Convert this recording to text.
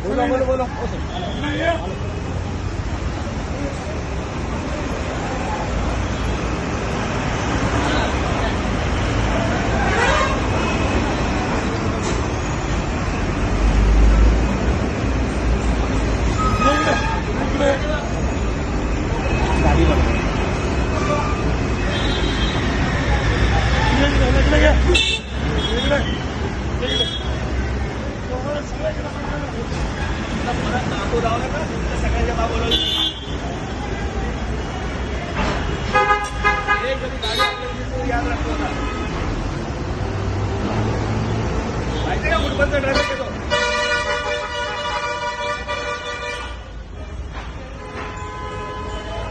बोला बोला बोला सगळ्यांच्या बाबूला याद रखो ना माहिती का फुटबॉलचा ड्रायव्हर